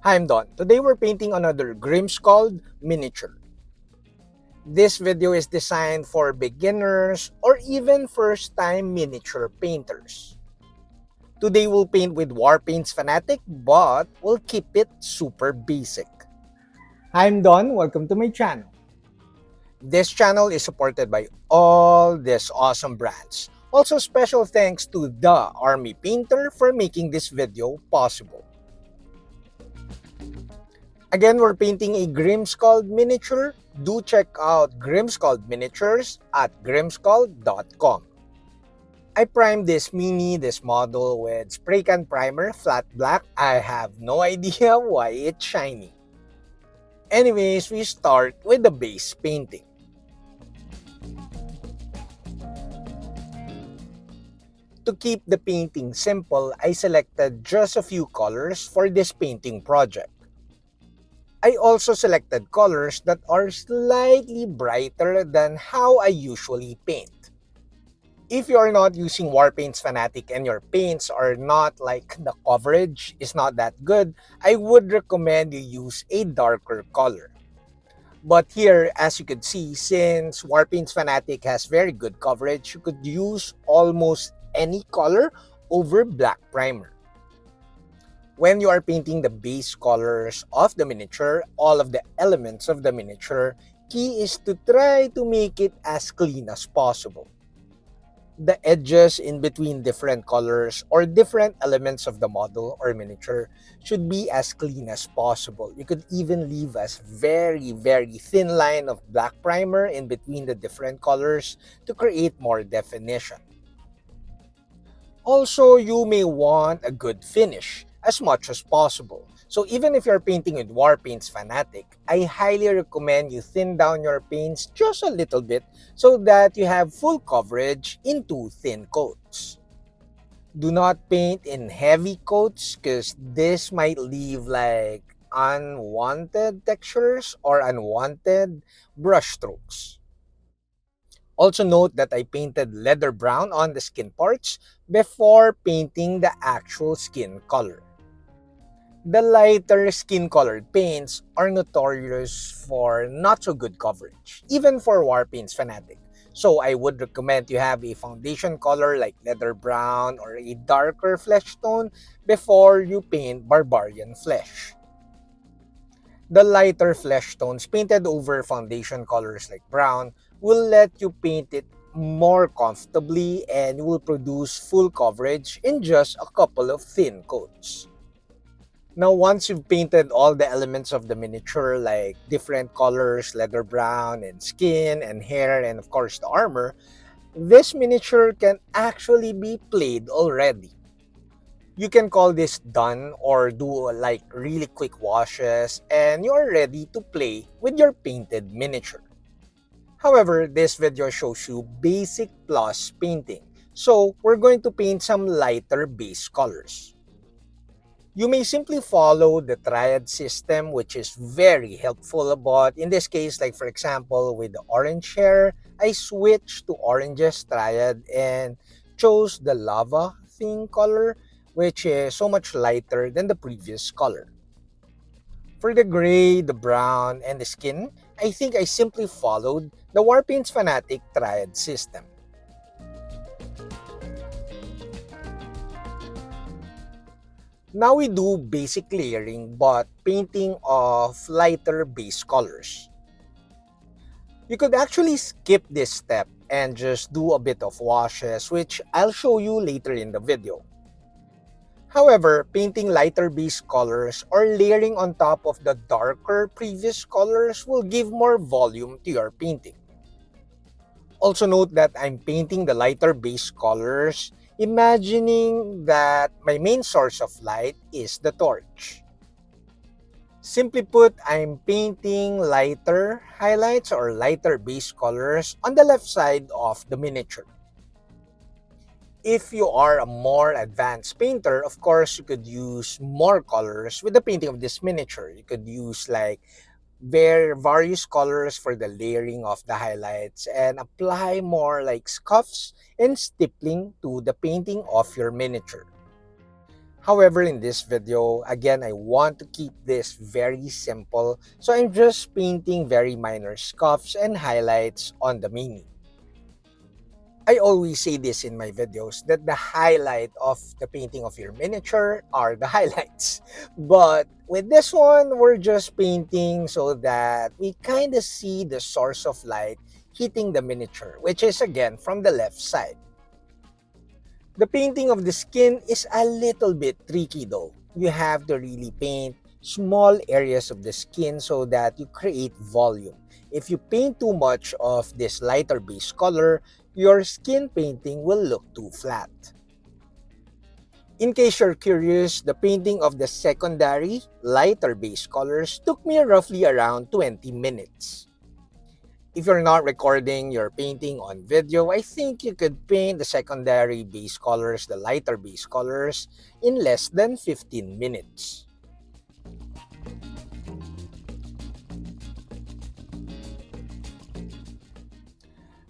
Hi, I'm Don. Today we're painting another Grimskull miniature. This video is designed for beginners or even first-time miniature painters. Today we'll paint with Warpaints Fanatic, but we'll keep it super basic. Hi, I'm Don. Welcome to my channel. This channel is supported by all these awesome brands. Also, special thanks to The Army Painter for making this video possible. Again, we're painting a Grimskull miniature. Do check out Grimskull Miniatures at grimskull.com. I primed this model with spray can primer, flat black. I have no idea why it's shiny. Anyways, we start with the base painting. To keep the painting simple, I selected just a few colors for this painting project. I also selected colors that are slightly brighter than how I usually paint. If you are not using Warpaints Fanatic and your paints are not like the coverage is not that good, I would recommend you use a darker color. But here, as you could see, since Warpaints Fanatic has very good coverage, you could use almost any color over black primer. When you are painting the base colors of the miniature, all of the elements of the miniature, key is to try to make it as clean as possible. The edges in between different colors or different elements of the model or miniature should be as clean as possible. You could even leave a very thin line of black primer in between the different colors to create more definition. Also, you may want a good finish as much as possible. So even if you're painting with Warpaints Fanatic, I highly recommend you thin down your paints just a little bit so that you have full coverage in two thin coats. Do not paint in heavy coats because this might leave like unwanted textures or unwanted brush strokes. Also note that I painted leather brown on the skin parts before painting the actual skin color. The lighter skin-colored paints are notorious for not so good coverage, even for Warpaints Fanatic. So I would recommend you have a foundation color like leather brown or a darker flesh tone before you paint Barbarian Flesh. The lighter flesh tones painted over foundation colors like brown will let you paint it more comfortably and will produce full coverage in just a couple of thin coats. Now, once you've painted all the elements of the miniature like different colors, leather brown, and skin, and hair, and of course the armor, this miniature can actually be played already. You can call this done or do like really quick washes and you're ready to play with your painted miniature. However, this video shows you basic plus painting. So, we're going to paint some lighter base colors. You may simply follow the triad system, which is very helpful, but in this case, like for example, with the orange hair, I switched to oranges triad and chose the lava theme color, which is so much lighter than the previous color. For the gray, the brown, and the skin, I think I simply followed the Warpaints Fanatic triad system. Now we do basic layering but painting of lighter base colors. You could actually skip this step and just do a bit of washes, which I'll show you later in the video. However, painting lighter base colors or layering on top of the darker previous colors will give more volume to your painting. Also note that I'm painting the lighter base colors, imagining that my main source of light is the torch. Simply put, I'm painting lighter highlights or lighter base colors on the left side of the miniature. If you are a more advanced painter, of course, you could use more colors with the painting of this miniature. You could use like various colors for the layering of the highlights and apply more like scuffs and stippling to the painting of your miniature. However, in this video, again, I want to keep this very simple, so I'm just painting very minor scuffs and highlights on the Mini. I always say this in my videos that the highlight of the painting of your miniature are the highlights. But with this one, we're just painting so that we kind of see the source of light hitting the miniature, which is again from the left side. The painting of the skin is a little bit tricky though. You have to really paint small areas of the skin so that you create volume. If you paint too much of this lighter base color, your skin painting will look too flat. In case you're curious, the painting of the secondary, lighter base colors took me roughly around 20 minutes. If you're not recording your painting on video, I think you could paint the secondary base colors, the lighter base colors, in less than 15 minutes.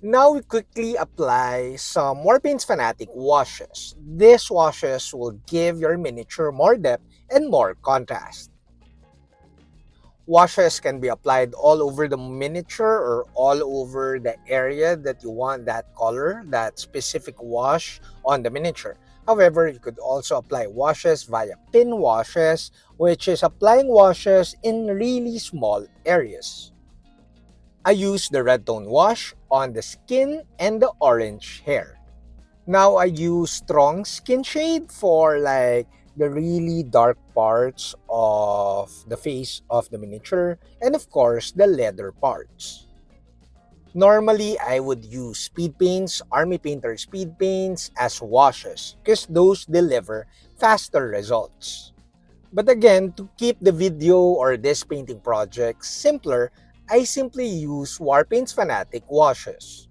Now we quickly apply some Warpaints Fanatic washes. These washes will give your miniature more depth and more contrast. Washes can be applied all over the miniature or all over the area that you want that color, that specific wash on the miniature. However, you could also apply washes via pin washes, which is applying washes in really small areas. I use the red tone wash on the skin and the orange hair. Now I use strong skin shade for like the really dark parts of the face of the miniature and of course the leather parts. Normally, I would use speed paints, Army Painter speed paints as washes because those deliver faster results. But again, to keep the video or this painting project simpler, I simply use Warpaints Fanatic washes.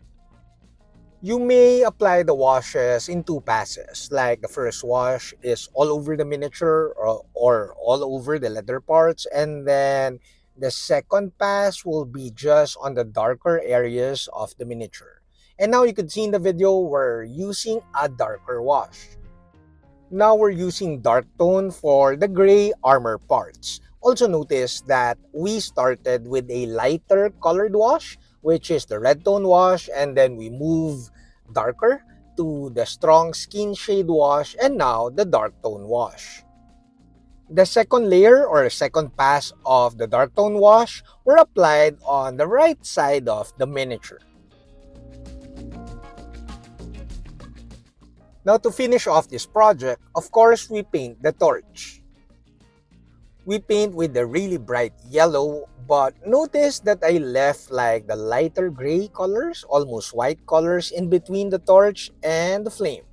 You may apply the washes in two passes, like the first wash is all over the miniature or all over the leather parts, and then the second pass will be just on the darker areas of the miniature. And now you could see in the video, we're using a darker wash. Now we're using dark tone for the gray armor parts. Also notice that we started with a lighter colored wash, which is the red tone wash, and then we move darker to the strong skin shade wash, and now the dark tone wash. The second layer or second pass of the dark tone wash were applied on the right side of the miniature. Now to finish off this project, of course we paint the torch. We paint with the really bright yellow, but notice that I left like the lighter gray colors, almost white colors in between the torch and the flame.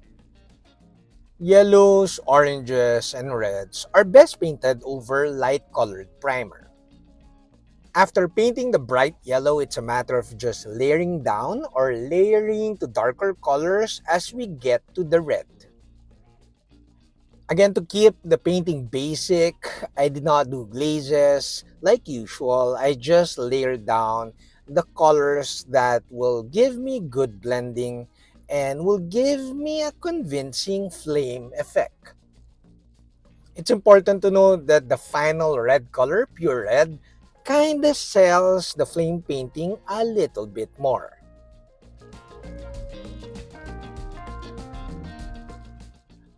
Yellows, oranges, and reds are best painted over light colored primer. After painting the bright yellow, it's a matter of just layering down or layering to darker colors as we get to the red. Again, to keep the painting basic, I did not do glazes like usual. I just layered down the colors that will give me good blending and will give me a convincing flame effect. It's important to note that the final red color, pure red, kinda sells the flame painting a little bit more.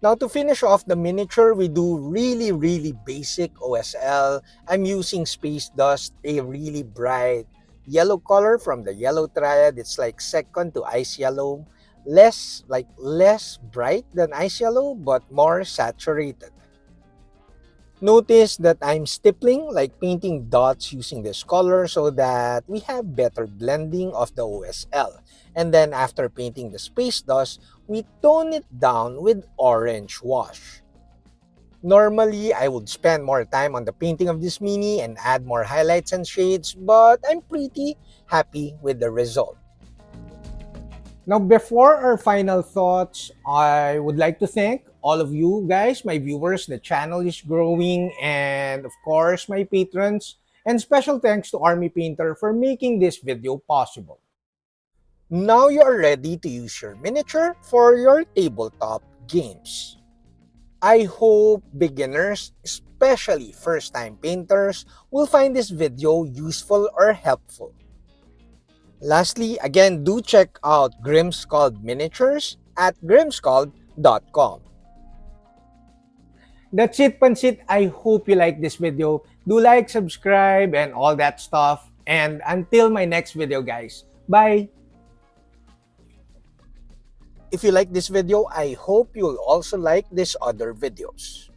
Now to finish off the miniature, we do really basic OSL. I'm using Space Dust, a really bright yellow color from the Yellow Triad. It's like second to Ice Yellow. Less bright than Ice Yellow, but more saturated. Notice that I'm stippling, like painting dots using this color so that we have better blending of the OSL. And then after painting the Space Dust, we tone it down with orange wash. Normally, I would spend more time on the painting of this mini and add more highlights and shades, but I'm pretty happy with the result. Now, before our final thoughts, I would like to thank all of you guys, my viewers. The channel is growing, and of course, my patrons. And special thanks to Army Painter for making this video possible. Now you are ready to use your miniature for your tabletop games. I hope beginners, especially first-time painters, will find this video useful or helpful. Lastly, again, do check out Grimscald Miniatures at grimscald.com. That's it, Pansit. I hope you like this video. Do like, subscribe, and all that stuff. And until my next video, guys. Bye! If you like this video, I hope you'll also like these other videos.